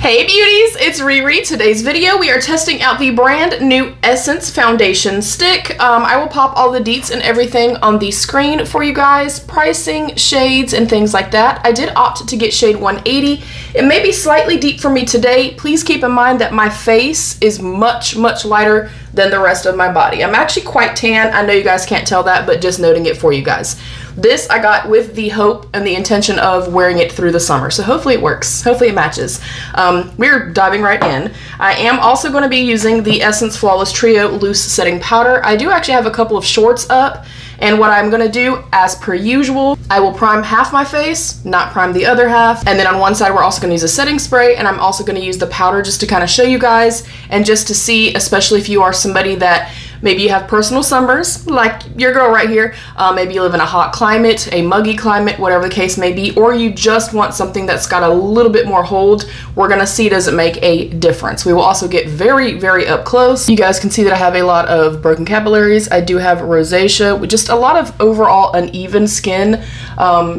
Hey beauties, it's Riri. Today's video we are testing out the brand new Essence foundation stick. I will pop all the deets and everything on the screen for you guys, pricing, shades, and things like that. I did opt to get shade 180. It may be slightly deep for me today. Please keep in mind that my face is much lighter than the rest of my body. I'm actually quite tan. I know you guys can't tell that, but just noting it for you guys. This I got with the hope and the intention of wearing it through the summer, so hopefully it works. Hopefully it matches. We're diving right in. I am also going to be using the Essence Flawless Trio Loose Setting Powder. I do actually have a couple of shorts up, and what I'm going to do, as per usual, I will prime half my face, not prime the other half, and then on one side we're also going to use a setting spray, and I'm also going to use the powder just to kind of show you guys, and just to see, especially if you are somebody that maybe you have personal sunburns, like your girl right here, maybe you live in a hot climate, a muggy climate, whatever the case may be, or you just want something that's got a little bit more hold. We're gonna see, does it make a difference. We will also get very up close. You guys can see that I have a lot of broken capillaries. I do have rosacea, with just a lot of overall uneven skin,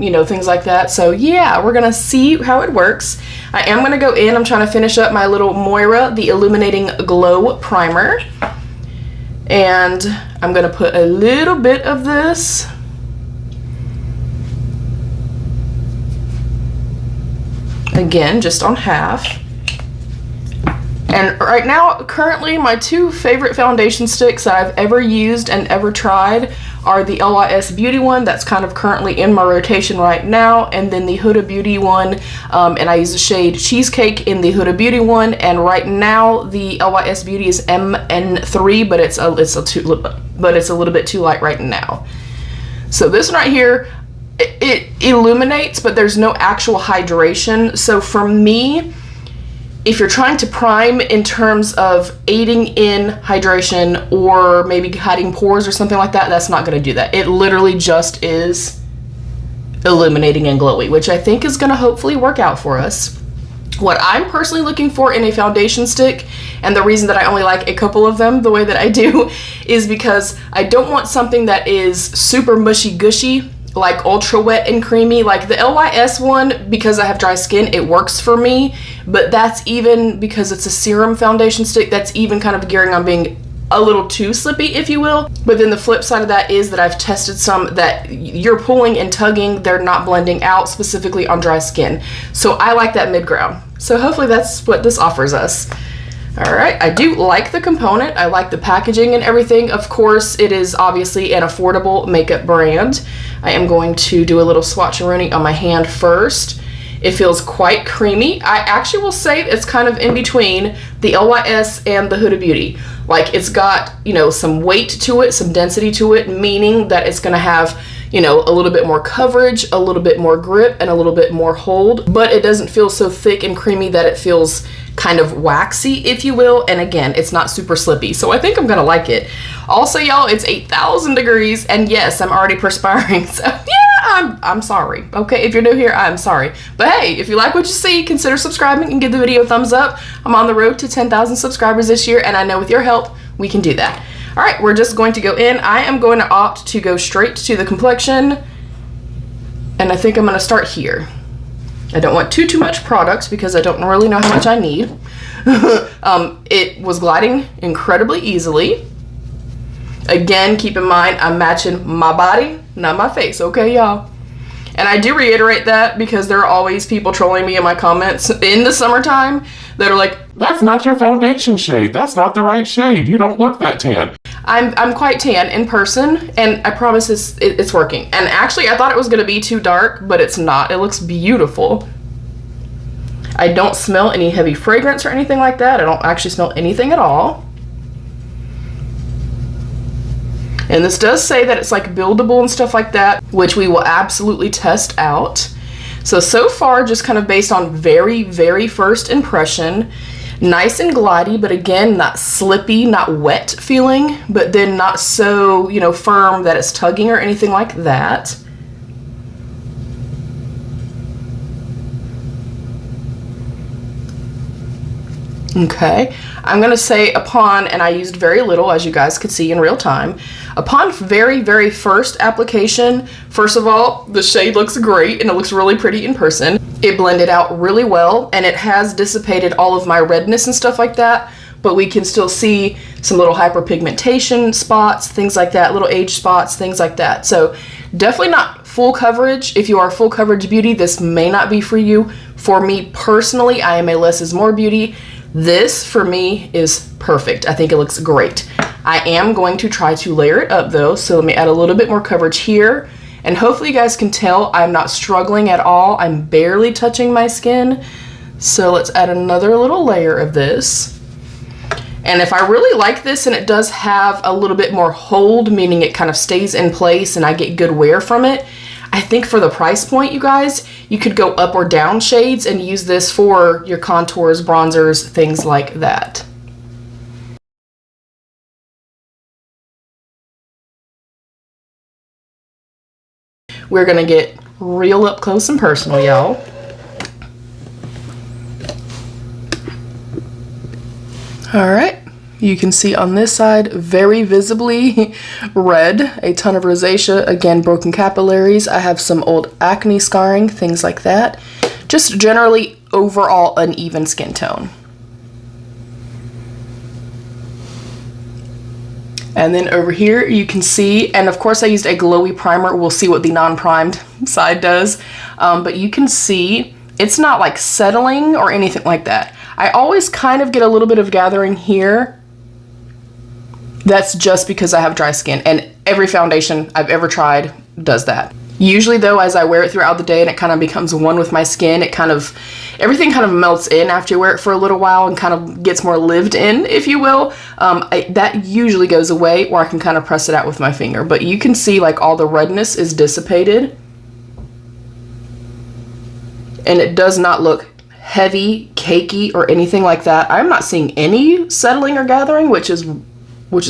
you know, things like that. So yeah, we're gonna see how it works. I am gonna go in, I'm trying to finish up my little Moira, the Illuminating Glow Primer. And I'm going to put a little bit of this again, just on half. And right now, currently, my two favorite foundation sticks that I've ever used and ever tried are the LYS Beauty one, that's kind of currently in my rotation right now, and then the Huda Beauty one, and I use the shade Cheesecake in the Huda Beauty one, and right now the LYS Beauty is MN3, but it's a little bit too light right now. So this one right here, it illuminates, but there's no actual hydration. So for me, if you're trying to prime in terms of aiding in hydration or maybe hiding pores or something like that, that's not going to do that. It literally just is illuminating and glowy, which I think is going to hopefully work out for us. What I'm personally looking for in a foundation stick, and the reason that I only like a couple of them the way that I do, is because I don't want something that is super mushy gushy, like ultra wet and creamy. Like the LYS one, because I have dry skin, it works for me, but that's even because it's a serum foundation stick, that's even kind of gearing on being a little too slippy, if you will. But then the flip side of that is that I've tested some that you're pulling and tugging, they're not blending out, specifically on dry skin. So I like that mid-ground. So hopefully that's what this offers us. All right, I do like the component. I like the packaging and everything. Of course, it is obviously an affordable makeup brand. I am going to do a little swatcheroonie on my hand first. It feels quite creamy. I actually will say it's kind of in between the LYS and the Huda Beauty. Like, it's got, you know, some weight to it, some density to it, meaning that it's gonna have, you know, a little bit more coverage, a little bit more grip, and a little bit more hold, but it doesn't feel so thick and creamy that it feels kind of waxy, if you will. And again, it's not super slippy, so I think I'm gonna like it. Also, y'all, it's 8,000 degrees, and yes, I'm already perspiring, so yeah, I'm sorry. Okay, if you're new here, I'm sorry. But hey, if you like what you see, consider subscribing and give the video a thumbs up. I'm on the road to 10,000 subscribers this year, and I know with your help, we can do that. All right, we're just going to go in. I am going to opt to go straight to the complexion, and I think I'm going to start here. I don't want too much product because I don't really know how much I need. It was gliding incredibly easily. Again, keep in mind, I'm matching my body, not my face, okay, y'all? And I do reiterate that because there are always people trolling me in my comments in the summertime that are like, "That's not your foundation shade. That's not the right shade. You don't look that tan." I'm quite tan in person, and I promise it's working. And actually, I thought it was going to be too dark, but it's not. It looks beautiful. I don't smell any heavy fragrance or anything like that. I don't actually smell anything at all. And this does say that it's like buildable and stuff like that, which we will absolutely test out. So far, just kind of based on very first impression, nice and glidey, but again, not slippy, not wet feeling, but then not so, you know, firm that it's tugging or anything like that. Okay, I'm gonna say upon, and I used very little as you guys could see in real time, upon very first application, first of all, the shade looks great and it looks really pretty in person. It blended out really well and it has dissipated all of my redness and stuff like that, but we can still see some little hyperpigmentation spots, things like that, little age spots, things like that. So definitely not full coverage. If you are full coverage beauty, this may not be for you. For me personally, I am a less is more beauty. This for me is perfect. I think it looks great. I am going to try to layer it up though, so let me add a little bit more coverage here, and hopefully you guys can tell I'm not struggling at all. I'm barely touching my skin. So let's add another little layer of this. And if I really like this and it does have a little bit more hold, meaning it kind of stays in place and I get good wear from it, I think for the price point, you guys, you could go up or down shades and use this for your contours, bronzers, things like that. We're gonna get real up close and personal, y'all. All right. You can see on this side, very visibly red, a ton of rosacea, again, broken capillaries. I have some old acne scarring, things like that. Just generally overall uneven skin tone. And then over here you can see, and of course I used a glowy primer. We'll see what the non-primed side does. But you can see it's not like settling or anything like that. I always kind of get a little bit of gathering here. That's just because I have dry skin, and every foundation I've ever tried does that. Usually though, as I wear it throughout the day and it kind of becomes one with my skin, everything kind of melts in after you wear it for a little while and kind of gets more lived in, if you will. That usually goes away, or I can kind of press it out with my finger. But you can see like all the redness is dissipated. And it does not look heavy, cakey, or anything like that. I'm not seeing any settling or gathering, which is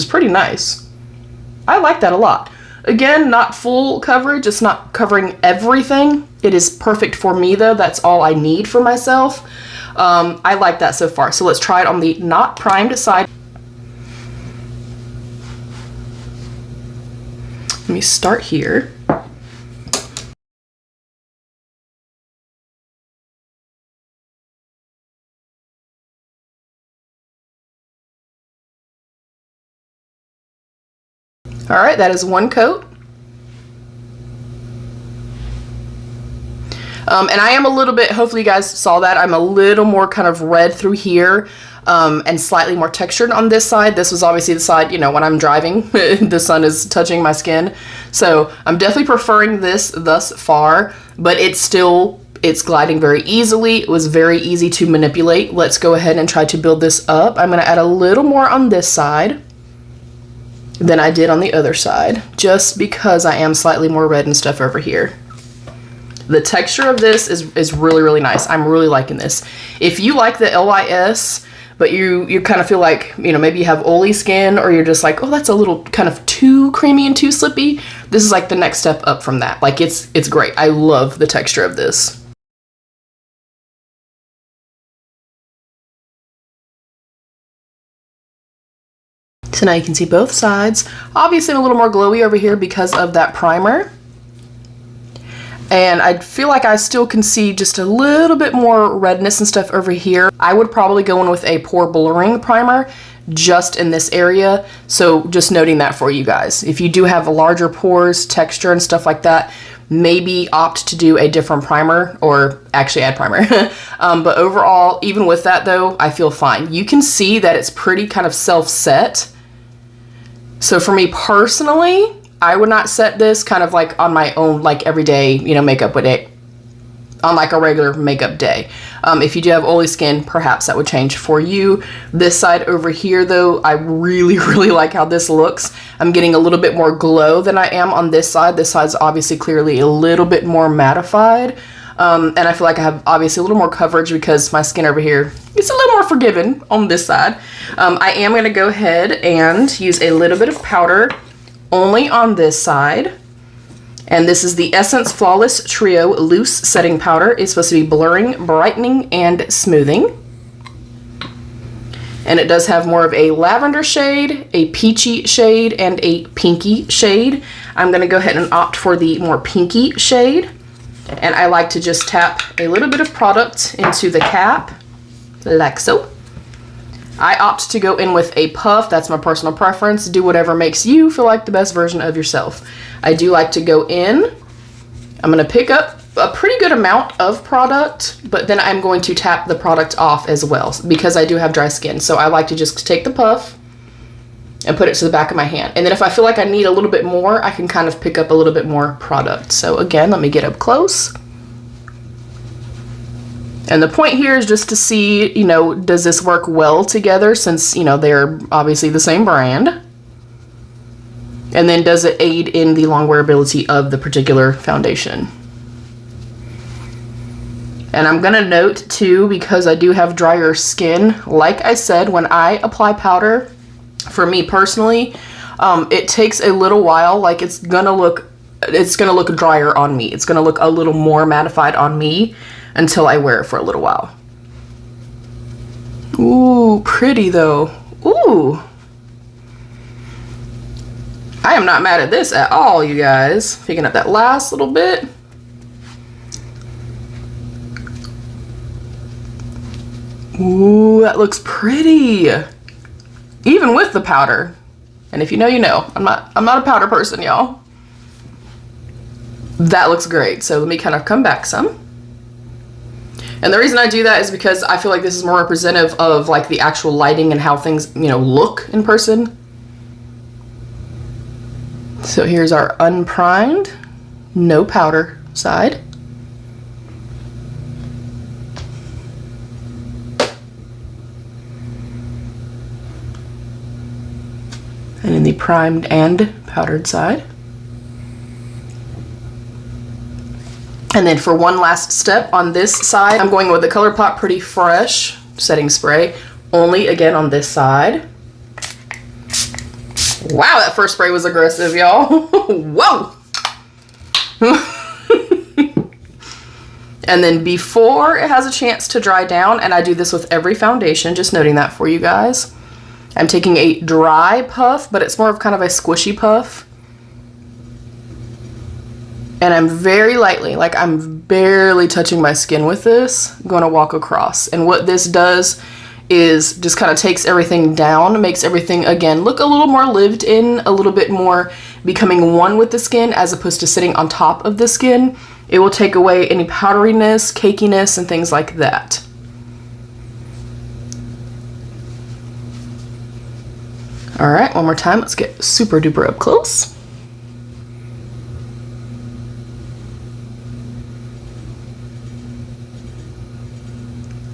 pretty nice. I like that a lot. Again, not full coverage. It's not covering everything. It is perfect for me though. That's all I need for myself. I like that so far. So let's try it on the not primed side. Let me start here. All right, that is one coat. And I am a little bit, hopefully you guys saw that, I'm a little more kind of red through here and slightly more textured on this side. This was obviously the side, you know, when I'm driving, the sun is touching my skin. So I'm definitely preferring this thus far, but it's gliding very easily. It was very easy to manipulate. Let's go ahead and try to build this up. I'm gonna add a little more on this side than I did on the other side, just because I am slightly more red and stuff over here. The texture of this is really, really nice. I'm really liking this. If you like the LIS, but you kind of feel like, you know, maybe you have oily skin, or you're just like, oh, that's a little kind of too creamy and too slippy, this is like the next step up from that. Like it's great. I love the texture of this. So now you can see both sides. Obviously I'm a little more glowy over here because of that primer. And I feel like I still can see just a little bit more redness and stuff over here. I would probably go in with a pore blurring primer just in this area. So just noting that for you guys. If you do have larger pores, texture and stuff like that, maybe opt to do a different primer, or actually add primer. But overall, even with that though, I feel fine. You can see that it's pretty kind of self-set. So for me personally, I would not set this kind of like on my own, like everyday, you know, makeup with it, on like a regular makeup day. If you do have oily skin, perhaps that would change for you. This side over here though, I really, really like how this looks. I'm getting a little bit more glow than I am on this side. This side's obviously clearly a little bit more mattified. And I feel like I have obviously a little more coverage because my skin over here is a little more forgiving on this side. I am going to go ahead and use a little bit of powder only on this side. And this is the Essence Flawless Trio Loose Setting Powder. It's supposed to be blurring, brightening, and smoothing. And it does have more of a lavender shade, a peachy shade, and a pinky shade. I'm gonna go ahead and opt for the more pinky shade. And I like to just tap a little bit of product into the cap, like so. I opt to go in with a puff. That's my personal preference. Do whatever makes you feel like the best version of yourself. I do like to go in. I'm gonna pick up a pretty good amount of product, but then I'm going to tap the product off as well because I do have dry skin. So I like to just take the puff and put it to the back of my hand. And then if I feel like I need a little bit more, I can kind of pick up a little bit more product. So again, let me get up close. And the point here is just to see, you know, does this work well together since, you know, they're obviously the same brand? And then does it aid in the long wearability of the particular foundation? And I'm gonna note too, because I do have drier skin, like I said, when I apply powder, for me personally, it takes a little while. Like it's gonna look drier on me. It's gonna look a little more mattified on me until I wear it for a little while. Ooh, pretty though. Ooh. I am not mad at this at all, you guys. Picking up that last little bit. Ooh, that looks pretty. Even with the powder. And if you know, you know. I'm not a powder person, y'all. That looks great. So let me kind of come back some. And the reason I do that is because I feel like this is more representative of like the actual lighting and how things, you know, look in person. So here's our unprimed, no powder side. And in the primed and powdered side. And then for one last step on this side, I'm going with the ColourPop Pretty Fresh setting spray, only again on this side. Wow, that first spray was aggressive, y'all. Whoa! And then before it has a chance to dry down, and I do this with every foundation, just noting that for you guys, I'm taking a dry puff, but it's more of kind of a squishy puff. And I'm very lightly, like I'm barely touching my skin with this, I'm going to walk across. And what this does is just kind of takes everything down, makes everything, again, look a little more lived in, a little bit more becoming one with the skin as opposed to sitting on top of the skin. It will take away any powderiness, cakiness, and things like that. All right, one more time, let's get super duper up close.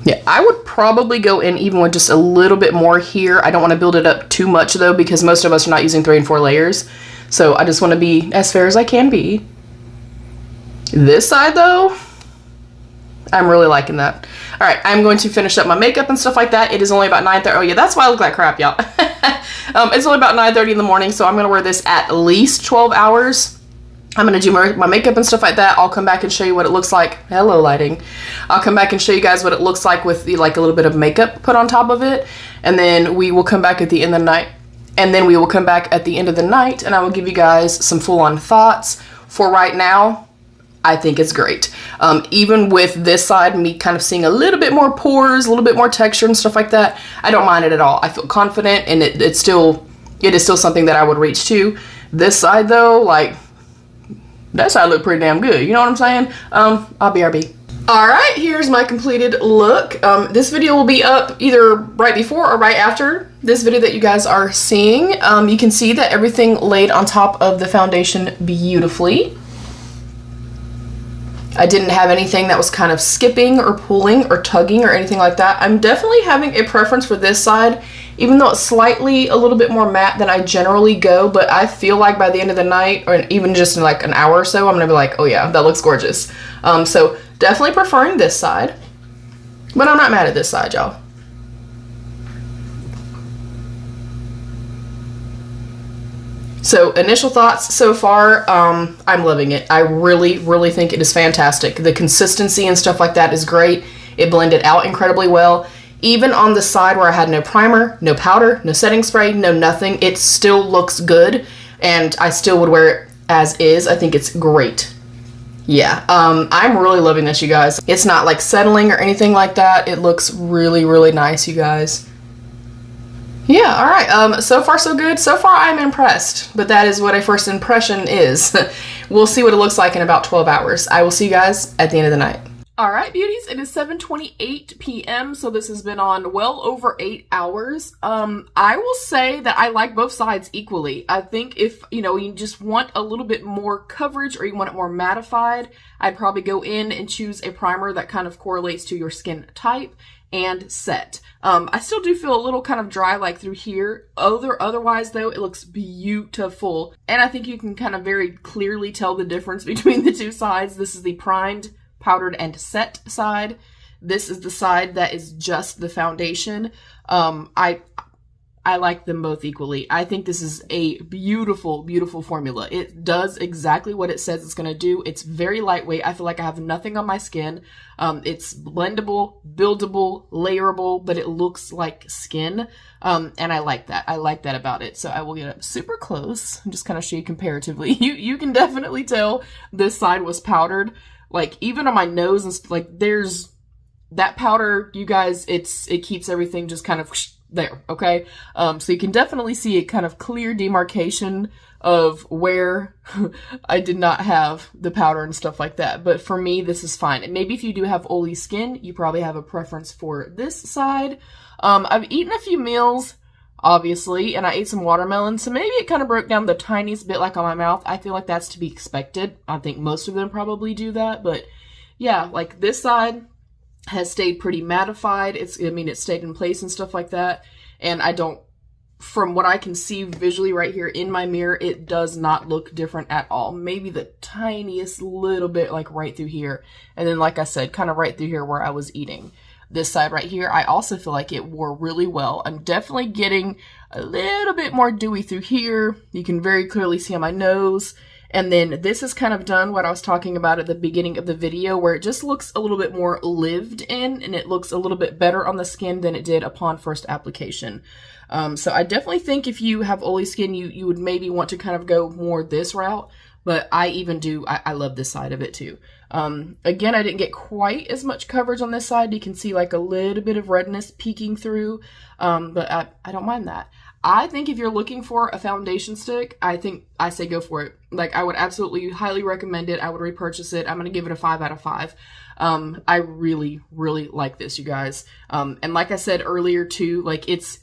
Yeah, I would probably go in even with just a little bit more here. I don't want to build it up too much though, because most of us are not using 3 and 4 layers. So I just want to be as fair as I can be. This side though, I'm really liking that. All right, I'm going to finish up my makeup and stuff like that. It is only about 9:30. Oh yeah, that's why I look like crap, y'all. It's only about 9:30 in the morning, so I'm gonna wear this at least 12 hours. I'm gonna do my makeup and stuff like that. I'll come back and show you what it looks like. Hello, lighting. I'll come back and show you guys what it looks like with the, like a little bit of makeup put on top of it. And then we will come back at the end of the night. And then we will come back at the end of the night and I will give you guys some full-on thoughts. For right now, I think it's great. Even with this side, me kind of seeing a little bit more pores, a little bit more texture and stuff like that, I don't mind it at all. I feel confident and it is still something that I would reach to. This side though, like, that side looked pretty damn good. You know what I'm saying? I'll BRB. Alright, here's my completed look. This video will be up either right before or right after this video that you guys are seeing. You can see that everything laid on top of the foundation beautifully. I didn't have anything that was kind of skipping or pulling or tugging or anything like that. I'm definitely having a preference for this side, even though it's slightly a little bit more matte than I generally go, but I feel like by the end of the night, or even just in like an hour or so, I'm gonna be like, oh yeah, that looks gorgeous. So definitely preferring this side, but I'm not mad at this side, y'all. So initial thoughts so far, I'm loving it. I really think it is fantastic. The consistency and stuff like that is great. It blended out incredibly well. Even on the side where I had no primer, no powder, no setting spray, no nothing, it still looks good, and I still would wear it as is. I think it's great. Yeah, I'm really loving this, you guys. It's not like settling or anything like that. It looks really, really nice, you guys. Yeah, all right. So far, so good. So far, I'm impressed. But that is what a first impression is. We'll see what it looks like in about 12 hours. I will see you guys at the end of the night. All right, beauties, it is 7:28 p.m., so this has been on well over 8 hours. I will say that I like both sides equally. I think if, you just want a little bit more coverage or you want it more mattified, I'd probably go in and choose a primer that kind of correlates to your skin type and set. I still do feel a little kind of dry like through here. Otherwise though, it looks beautiful. And I think you can kind of very clearly tell the difference between the two sides. This is the primed, powdered, and set side. This is the side that is just the foundation. I like them both equally. I think this is a beautiful, beautiful formula. It does exactly what it says it's going to do. It's very lightweight. I feel like I have nothing on my skin. It's blendable, buildable, layerable, but it looks like skin. And I like that. I like that about it. So I will get up super close and just kind of show you comparatively. You can definitely tell this side was powdered. Like even on my nose and like there's that powder, you guys, it keeps everything just kind of there, okay? So you can definitely see a kind of clear demarcation of where I did not have the powder and stuff like that. But for me, this is fine. And maybe if you do have oily skin, you probably have a preference for this side. I've eaten a few meals, obviously, and I ate some watermelon, so maybe it kind of broke down the tiniest bit like on my mouth. I feel like that's to be expected. I think most of them probably do that, but yeah, like this side has stayed pretty mattified. It stayed in place and stuff like that. And from what I can see visually right here in my mirror, it does not look different at all. Maybe the tiniest little bit like right through here. And then like I said, kind of right through here where I was eating. This side right here, I also feel like it wore really well. I'm definitely getting a little bit more dewy through here. You can very clearly see on my nose. And then this has kind of done what I was talking about at the beginning of the video, where it just looks a little bit more lived in and it looks a little bit better on the skin than it did upon first application. So I definitely think if you have oily skin, you would maybe want to kind of go more this route. But I love this side of it too. Again, I didn't get quite as much coverage on this side. You can see like a little bit of redness peeking through, but I don't mind that. I think if you're looking for a foundation stick, I say go for it. Like, I would absolutely highly recommend it. I would repurchase it. I'm going to give it a 5 out of 5. I really, really like this, you guys. And like I said earlier too, like it's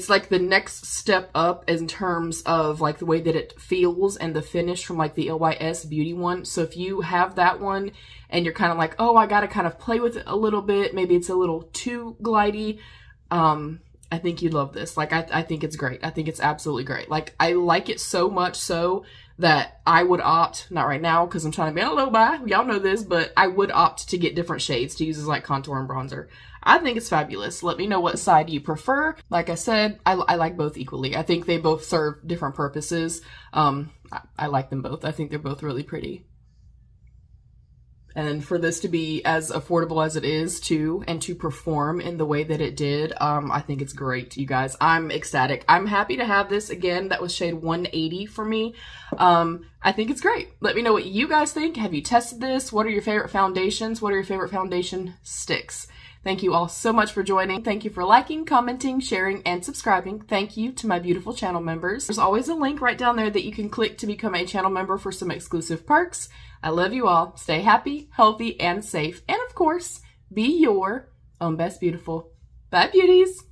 like the next step up in terms of like the way that it feels and the finish from like the LYS Beauty one. So if you have that one and you're kind of like, oh, I got to kind of play with it a little bit, maybe it's a little too glidey, I think you'd love this. Like, I think it's great. I think it's absolutely great. Like, I like it so much so that I would opt, not right now because I'm trying to be on a low buy, y'all know this, but I would opt to get different shades to use as like contour and bronzer. I think it's fabulous. Let me know what side you prefer. Like I said, I like both equally. I think they both serve different purposes. I like them both. I think they're both really pretty. And for this to be as affordable as it is too, and to perform in the way that it did, I think it's great, you guys. I'm ecstatic. I'm happy to have this again. That was shade 180 for me. I think it's great. Let me know what you guys think. Have you tested this? What are your favorite foundations? What are your favorite foundation sticks? Thank you all so much for joining. Thank you for liking, commenting, sharing, and subscribing. Thank you to my beautiful channel members. There's always a link right down there that you can click to become a channel member for some exclusive perks. I love you all. Stay happy, healthy, and safe. And of course, be your own best beautiful. Bye, beauties.